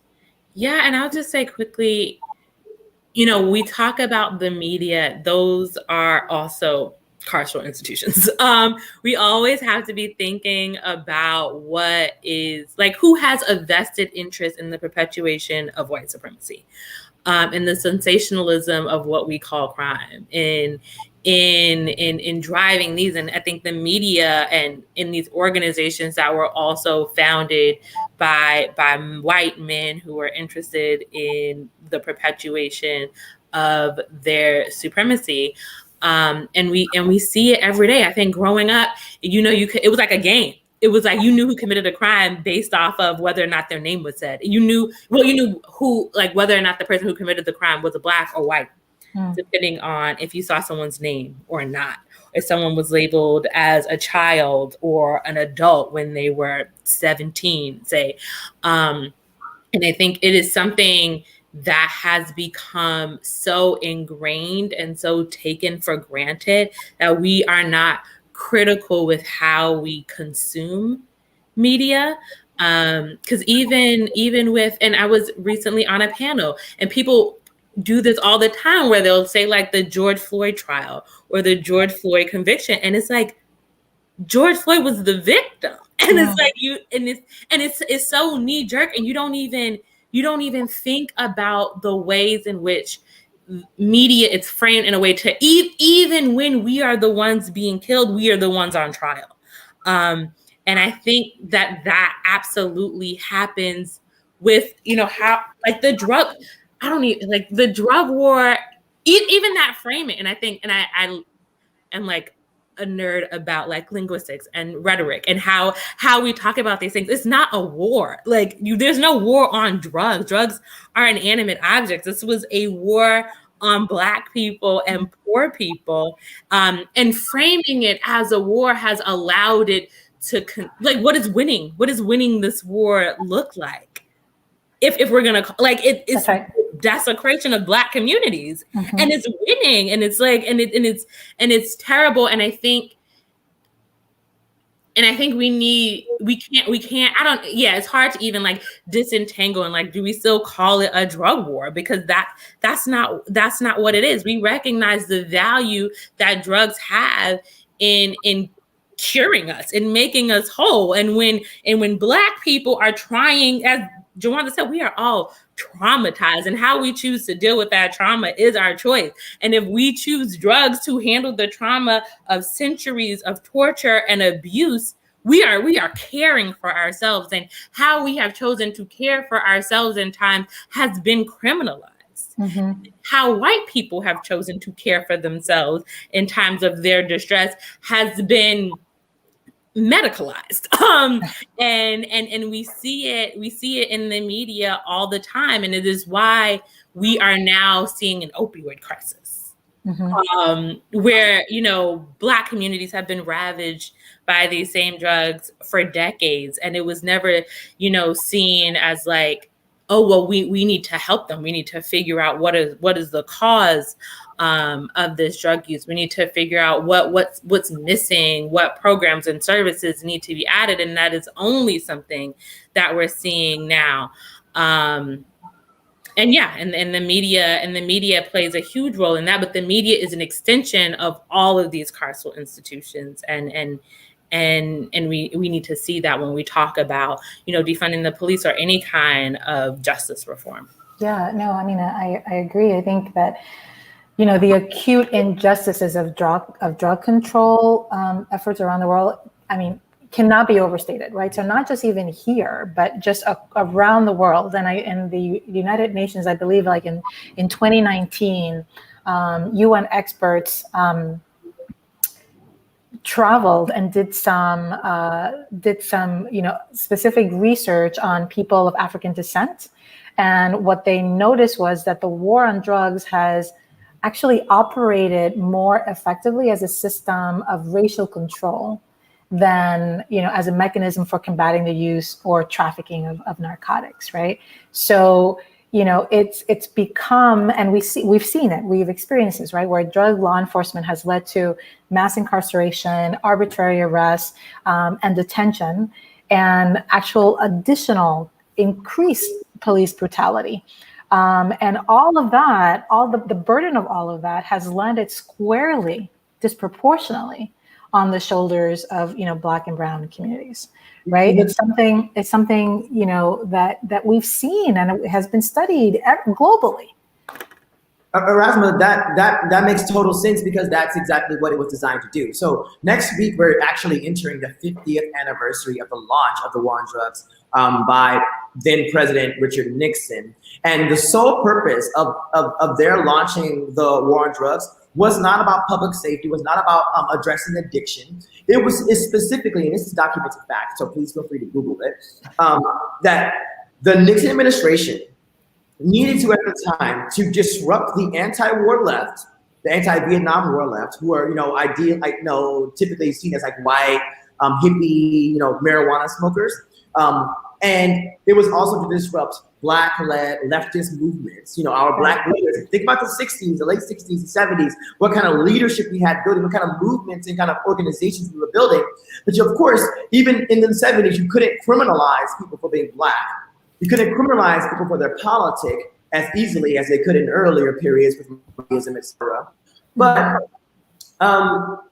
Yeah, and I'll just say quickly, we talk about the media, those are also carceral institutions. We always have to be thinking about what is, like, who has a vested interest in the perpetuation of white supremacy, and the sensationalism of what we call crime, in driving these. And I think the media and in these organizations that were also founded by white men who were interested in the perpetuation of their supremacy. And we see it every day. I think growing up, it was like a game. It was like you knew who committed a crime based off of whether or not their name was said. You knew who, like, whether or not the person who committed the crime was a Black or white, depending on if you saw someone's name or not. If someone was labeled as a child or an adult when they were 17, say. And I think it is something that has become so ingrained and so taken for granted that we are not critical with how we consume media. Because even with, and I was recently on a panel, and people do this all the time where they'll say, like, the George Floyd trial or the George Floyd conviction, and it's like George Floyd was the victim, and it's like it's so knee jerk, and you don't even think about the ways in which media is framed in a way to even when we are the ones being killed, we are the ones on trial. And I think that absolutely happens with, how, like, the drug, I don't even, like, the drug war, even that framing. And I think, and I am like a nerd about, like, linguistics and rhetoric and how we talk about these things. It's not a war. Like, there's no war on drugs. Drugs are inanimate objects. This was a war on Black people and poor people. And framing it as a war has allowed it to, what is winning? What does winning this war look like? If we're gonna, like, it's desecration of Black communities, and it's winning, and it's like, and it's terrible. And I think it's hard to even, like, disentangle and, like, do we still call it a drug war? Because that's not what it is. We recognize the value that drugs have in curing us and making us whole. And when Black people are trying, as Jawanza said, we are all traumatized, and how we choose to deal with that trauma is our choice. And if we choose drugs to handle the trauma of centuries of torture and abuse, we are caring for ourselves, and how we have chosen to care for ourselves in time has been criminalized. How white people have chosen to care for themselves in times of their distress has been medicalized. And we see it in the media all the time, and it is why we are now seeing an opioid crisis, where Black communities have been ravaged by these same drugs for decades, and it was never seen as like, oh, well, we need to help them. We need to figure out what is the cause of this drug use. We need to figure out what's missing, what programs and services need to be added, and that is only something that we're seeing now. And the media plays a huge role in that, but the media is an extension of all of these carceral institutions, and we need to see that when we talk about defunding the police or any kind of justice reform. Yeah, no, I mean, I agree. I think that the acute injustices of drug control efforts around the world, I mean, cannot be overstated, right? So not just even here, but just around the world. And in the United Nations, I believe, like in 2019, UN experts traveled and did some specific research on people of African descent, and what they noticed was that the war on drugs has actually operated more effectively as a system of racial control than as a mechanism for combating the use or trafficking of narcotics, right? So it's become, and we've seen it, we've experienced this, right, where drug law enforcement has led to mass incarceration, arbitrary arrests, and detention, and actual additional increased police brutality. And all of that, the burden of all of that has landed squarely, disproportionately on the shoulders of Black and Brown communities. Right. It's something, that we've seen, and it has been studied globally. Erasma, that makes total sense, because that's exactly what it was designed to do. So next week, we're actually entering the 50th anniversary of the launch of the war on drugs by then President Richard Nixon. And the sole purpose of their launching the war on drugs was not about public safety, was not about addressing addiction. It's specifically, and this is documented fact, so please feel free to Google it, that the Nixon administration needed to, at the time, to disrupt the anti-war left, the anti-Vietnam War left, who are, typically seen as like white, hippie, marijuana smokers. And it was also to disrupt Black-led leftist movements. Our Black leaders. Think about the 60s, the late 60s and 70s, what kind of leadership we had building, what kind of movements and kind of organizations we were building. But of course, even in the 70s, you couldn't criminalize people for being Black. You couldn't criminalize people for their politic as easily as they could in earlier periods with Marxism, etc. But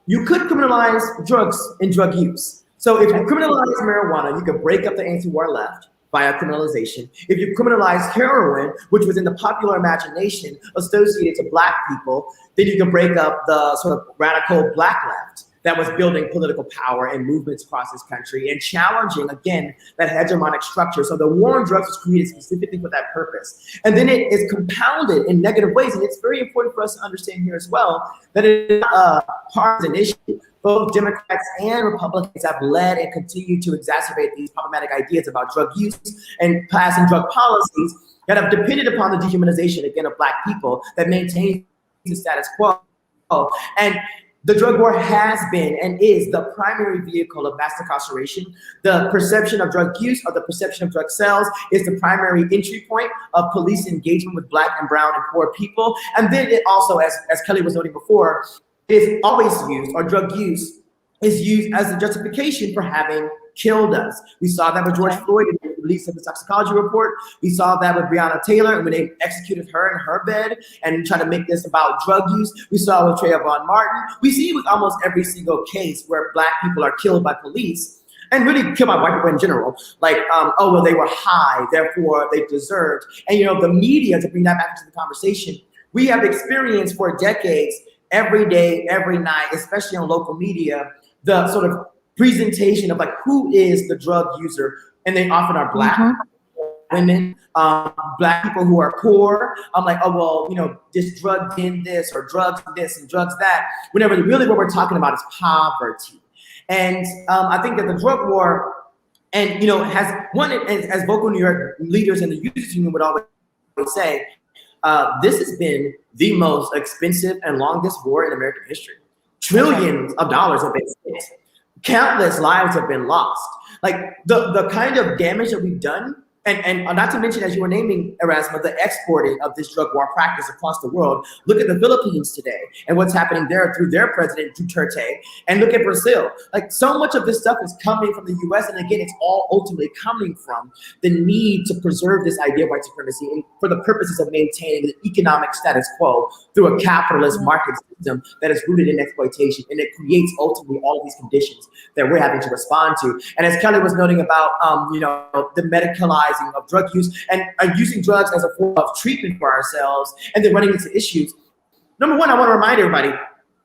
you could criminalize drugs and drug use. So if you criminalize marijuana, you could break up the anti-war left via criminalization. If you criminalize heroin, which was in the popular imagination associated to Black people, then you can break up the sort of radical Black left that was building political power and movements across this country and challenging, again, that hegemonic structure. So the war on drugs was created specifically for that purpose. And then it is compounded in negative ways. And it's very important for us to understand here as well that it is a partisan issue. Both Democrats and Republicans have led and continue to exacerbate these problematic ideas about drug use and passing drug policies that have depended upon the dehumanization, again, of Black people that maintain the status quo. And the drug war has been and is the primary vehicle of mass incarceration. The perception of drug use or the perception of drug sales is the primary entry point of police engagement with Black and brown and poor people. And then it also, as Keli was noting before, is always used, or drug use is used as a justification for having killed us. We saw that with George Floyd in the release of the toxicology report. We saw that with Breonna Taylor when they executed her in her bed and tried to make this about drug use. We saw it with Trayvon Martin. We see it with almost every single case where Black people are killed by police. and really killed by white people in general. Like, oh, well, they were high, therefore they deserved. And, the media, to bring that back into the conversation, we have experienced for decades, every day, every night, especially on local media, the sort of presentation of like, who is the drug user? And they often are Black women, Black people who are poor. I'm like, oh, well, this drug did this, or drugs this and drugs that, whenever really what we're talking about is poverty. And I think that the drug war, and has one, as vocal New York leaders in the youth union would always say, this has been the most expensive and longest war in American history. Trillions of dollars have been spent. Countless lives have been lost. Like the kind of damage that we've done, and not to mention, as you were naming, Erasmus, the exporting of this drug war practice across the world. Look at the Philippines today and what's happening there through their president, Duterte, and look at Brazil. Like, so much of this stuff is coming from the US, and again, it's all ultimately coming from the need to preserve this idea of white supremacy and for the purposes of maintaining the economic status quo through a capitalist market system that is rooted in exploitation, and it creates ultimately all of these conditions that we're having to respond to. And as Keli was noting about, the medicalizing of drug use and using drugs as a form of treatment for ourselves, and then running into issues. Number one, I want to remind everybody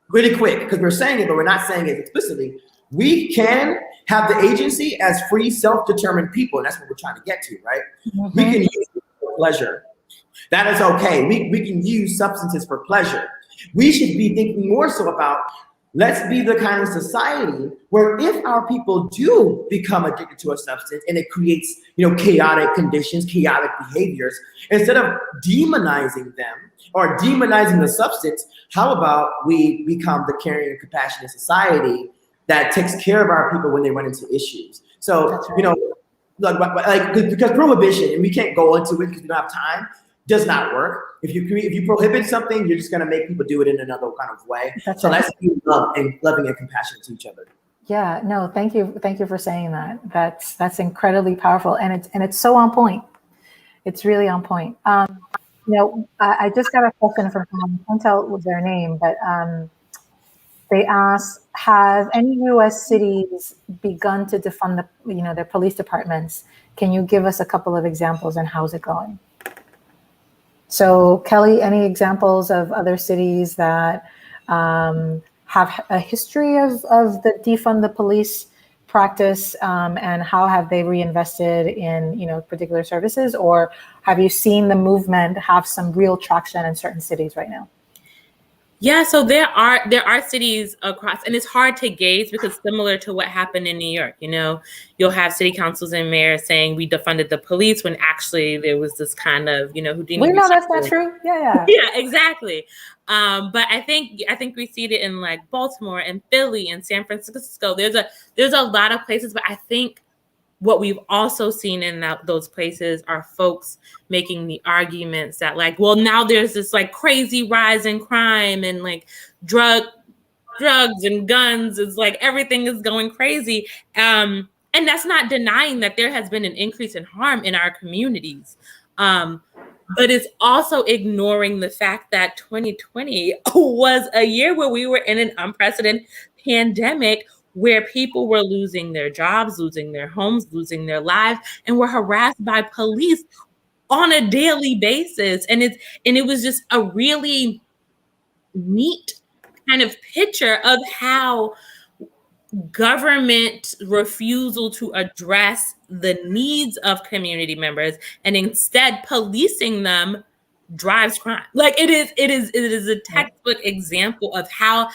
really quick, because we're saying it, but we're not saying it explicitly. We can have the agency as free, self-determined people, and that's what we're trying to get to, right? We can use it for pleasure. That is okay. We can use substances for pleasure. We should be thinking more so about, let's be the kind of society where if our people do become addicted to a substance and it creates, chaotic conditions, chaotic behaviors, instead of demonizing them or demonizing the substance, how about we become the caring and compassionate society that takes care of our people when they run into issues? So, because prohibition, and we can't go into it because we don't have time, does not work. If you prohibit something, you're just going to make people do it in another kind of way. So let's be loving and compassionate to each other. Yeah, no, thank you for saying that. That's incredibly powerful, and it's so on point. It's really on point. I just got a question from someone. I can't tell their name, but they asked, have any U.S. cities begun to defund their police departments? Can you give us a couple of examples, and how's it going? So, Keli, any examples of other cities that have a history of the defund the police practice, and how have they reinvested in particular services, or have you seen the movement have some real traction in certain cities right now? Yeah, so there are cities across, and it's hard to gauge because similar to what happened in New York, you'll have city councils and mayors saying we defunded the police when actually there was this kind of, Houdini. We know that's not true. Yeah. Yeah, exactly. But I think we see it in like Baltimore and Philly and San Francisco. There's a lot of places, but I think what we've also seen in those places are folks making the arguments that like, well, now there's this like crazy rise in crime and like drugs and guns. It's like everything is going crazy. And that's not denying that there has been an increase in harm in our communities. But it's also ignoring the fact that 2020 was a year where we were in an unprecedented pandemic where people were losing their jobs, losing their homes, losing their lives, and were harassed by police on a daily basis. And it was just a really neat kind of picture of how government refusal to address the needs of community members and instead policing them drives crime. Like it is a textbook example of how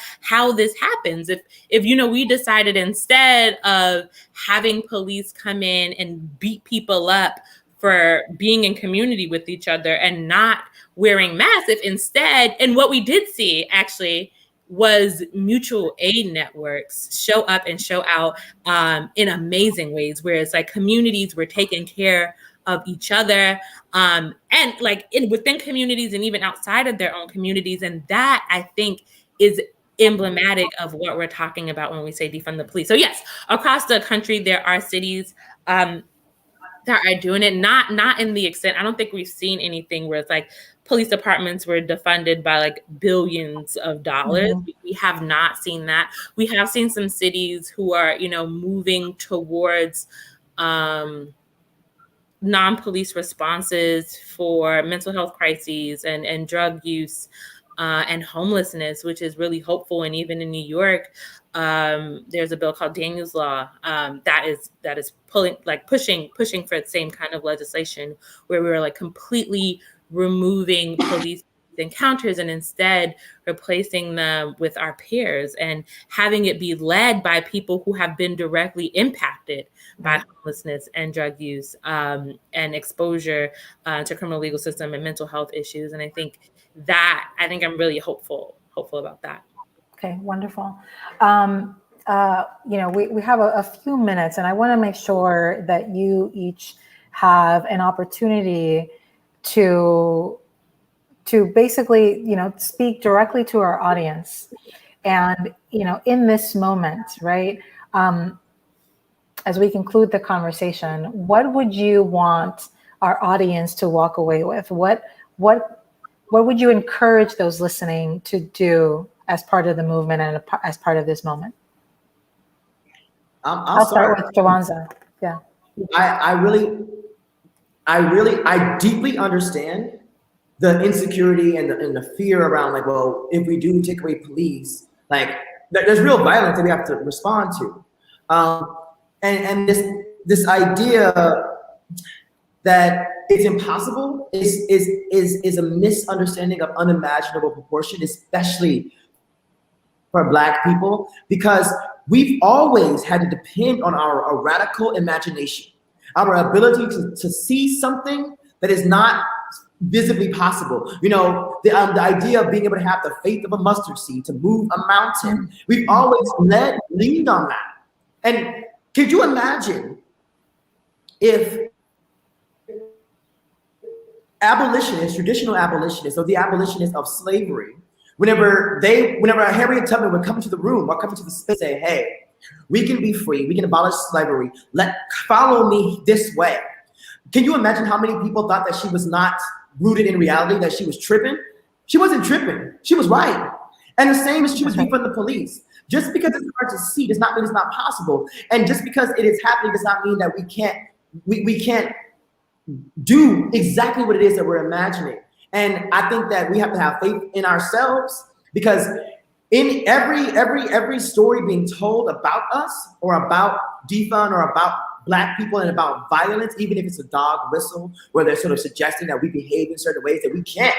this happens. If we decided instead of having police come in and beat people up for being in community with each other and not wearing masks, if instead, and what we did see actually was mutual aid networks show up and show out in amazing ways, where it's like communities were taking care of each other, and like within communities and even outside of their own communities. And that, I think, is emblematic of what we're talking about when we say defund the police. So yes, across the country, there are cities that are doing it, not in the extent, I don't think we've seen anything where it's like police departments were defunded by like billions of dollars. We have not seen that. We have seen some cities who are, moving towards non-police responses for mental health crises and drug use and homelessness, which is really hopeful. And even in New York, there's a bill called Daniel's Law that is pushing for the same kind of legislation, where we were like completely removing police encounters and instead replacing them with our peers and having it be led by people who have been directly impacted by homelessness and drug use and exposure to criminal legal system and mental health issues. And I think I'm really hopeful about that. Okay, wonderful. We have a few minutes, and I want to make sure that you each have an opportunity to basically, speak directly to our audience. And, in this moment, right, as we conclude the conversation, what would you want our audience to walk away with? What would you encourage those listening to do as part of the movement and as part of this moment? I'll start with Jawanza. Yeah. I deeply understand the insecurity and the fear around, like, well, if we do take away police, like there's real violence that we have to respond to. And this idea that it's impossible is a misunderstanding of unimaginable proportion, especially for Black people, because we've always had to depend on our radical imagination, our ability to see something that is not visibly possible. The idea of being able to have the faith of a mustard seed to move a mountain. We've always leaned on that. And could you imagine if abolitionists, traditional abolitionists, or the abolitionists of slavery, whenever Harriet Tubman would come to the room or come to the space and say, hey, we can be free, we can abolish slavery, follow me this way. Can you imagine how many people thought that she was not rooted in reality, that she was tripping? She wasn't tripping, she was right. And the same is true from the police. Just because it's hard to see does not mean it's not possible. And just because it is happening does not mean that we can't do exactly what it is that we're imagining. And I think that we have to have faith in ourselves, because in every story being told about us or about defund or about Black people and about violence, even if it's a dog whistle where they're sort of suggesting that we behave in certain ways, that we can't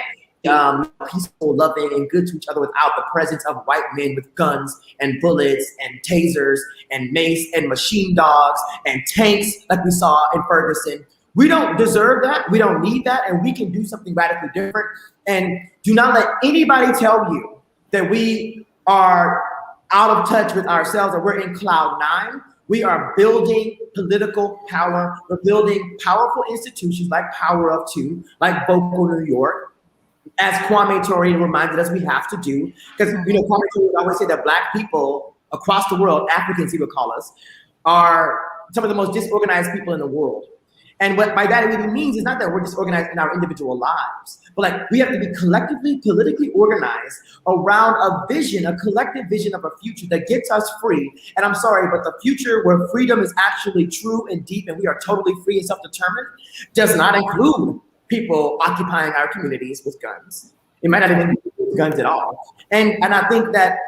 peaceful, loving, and good to each other without the presence of white men with guns and bullets and tasers and mace and machine dogs and tanks like we saw in Ferguson. We don't deserve that. We don't need that. And we can do something radically different. And do not let anybody tell you that we are out of touch with ourselves or we're in cloud nine. We are building political power. We're building powerful institutions like Power of Two, like Vocal New York, as Kwame Ture reminded us we have to do. Because, Kwame Ture would always say that Black people across the world, Africans he would call us, are some of the most disorganized people in the world. And what by that it really means is not that we're disorganized in our individual lives, but like we have to be collectively, politically organized around a vision, a collective vision of a future that gets us free. And I'm sorry, but the future where freedom is actually true and deep and we are totally free and self-determined does not include people occupying our communities with guns. It might not even be guns at all. And I think that,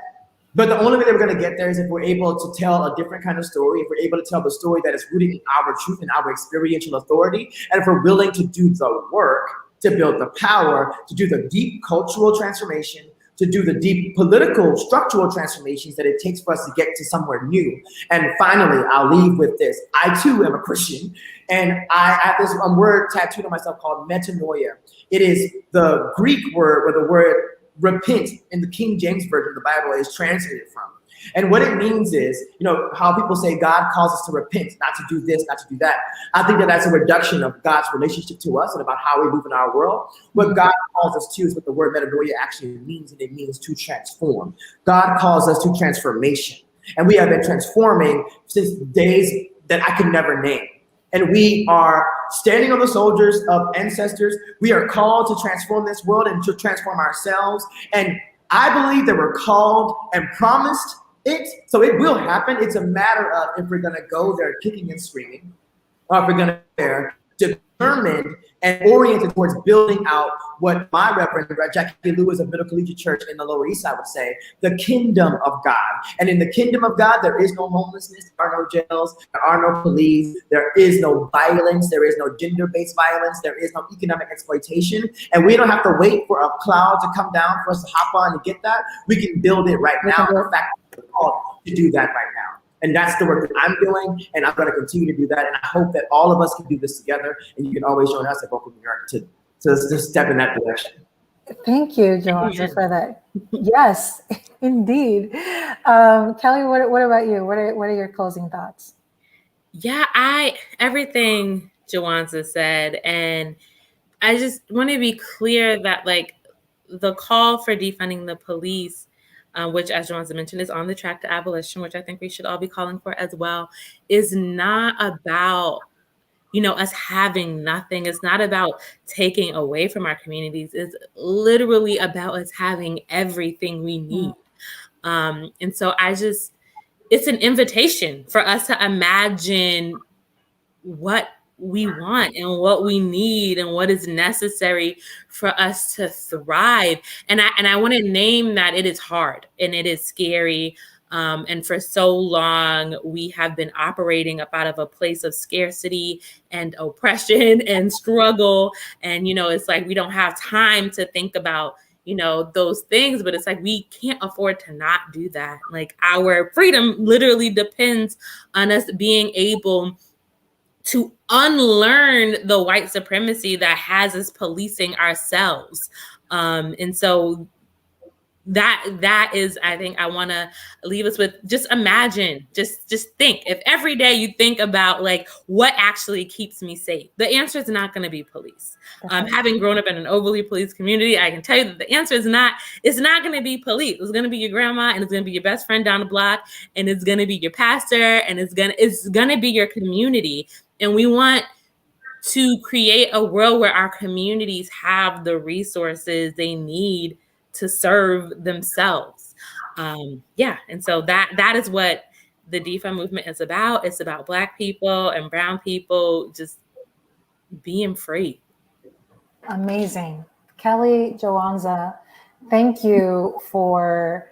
but the only way that we're going to get there is if we're able to tell a different kind of story, if we're able to tell the story that is rooted in our truth and our experiential authority, and if we're willing to do the work, to build the power, to do the deep cultural transformation, to do the deep political structural transformations that it takes for us to get to somewhere new. And finally, I'll leave with this. I too am a Christian, and I have this word tattooed on myself called metanoia. It is the Greek word where the word repent in the King James Version of the Bible is translated from. And what it means is, how people say God calls us to repent, not to do this, not to do that. I think that that's a reduction of God's relationship to us and about how we move in our world. What God calls us to is what the word metanoia actually means, and it means to transform. God calls us to transformation. And we have been transforming since days that I could never name. And we are standing on the shoulders of ancestors. We are called to transform this world and to transform ourselves. And I believe that we're called and promised it, so it will happen. It's a matter of if we're going to go there kicking and screaming, or if we're going to go there determined and oriented towards building out what my Reverend Jackie Lewis of Middle Collegiate Church in the Lower East Side would say, the kingdom of God. And in the kingdom of God, there is no homelessness, there are no jails, there are no police, there is no violence, there is no gender-based violence, there is no economic exploitation, and we don't have to wait for a cloud to come down for us to hop on and get that. We can build it right now. In fact, we're called to do that right now. And that's the work that I'm doing, and I'm going to continue to do that. And I hope that all of us can do this together. And you can always join us at Vocal New York to step in that direction. Thank you, Jawanza, for that. Yes, indeed. Keli, what about you? What are your closing thoughts? Yeah, everything Jawanza said, and I just want to be clear that like the call for defunding the police, which, as Jawanza mentioned, is on the track to abolition, which I think we should all be calling for as well, is not about, us having nothing. It's not about taking away from our communities. It's literally about us having everything we need. And so it's an invitation for us to imagine what we want and what we need and what is necessary for us to thrive. And I want to name that it is hard and it is scary. And for so long, we have been operating up out of a place of scarcity and oppression and struggle. And, it's like we don't have time to think about, those things, but it's like we can't afford to not do that. Like our freedom literally depends on us being able to unlearn the white supremacy that has us policing ourselves. And so that is, I think I want to leave us with, just imagine, just think, if every day you think about like what actually keeps me safe, the answer is not going to be police. Having grown up in an overly police community, I can tell you that the answer is not going to be police. It's going to be your grandma, and it's going to be your best friend down the block, and it's going to be your pastor, and it's going to be your community. And we want to create a world where our communities have the resources they need to serve themselves. And so that is what the Defund movement is about. It's about Black people and Brown people just being free. Amazing. Keli, Jawanza, thank you for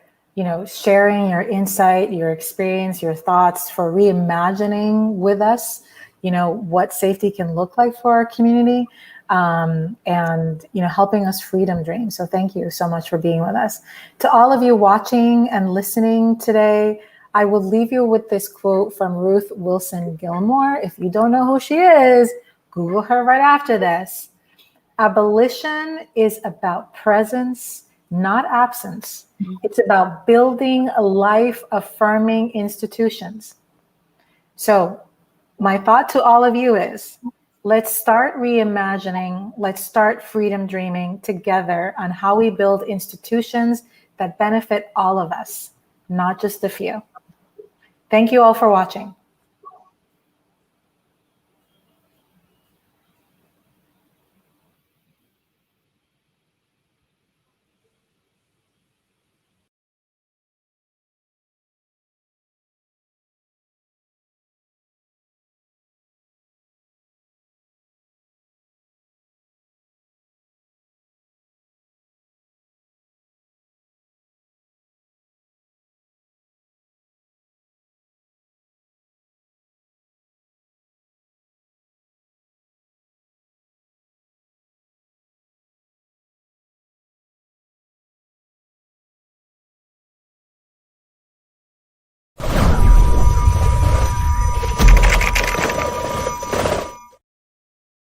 sharing your insight, your experience, your thoughts, for reimagining with us what safety can look like for our community, and helping us freedom dream. So thank you so much for being with us. To all of you watching and listening today, I will leave you with this quote from Ruth Wilson Gilmore. If you don't know who she is, Google her right after this. Abolition is about presence, not absence. It's about building a life-affirming institutions. So my thought to all of you is, let's start reimagining, let's start freedom dreaming together on how we build institutions that benefit all of us, not just a few. Thank you all for watching.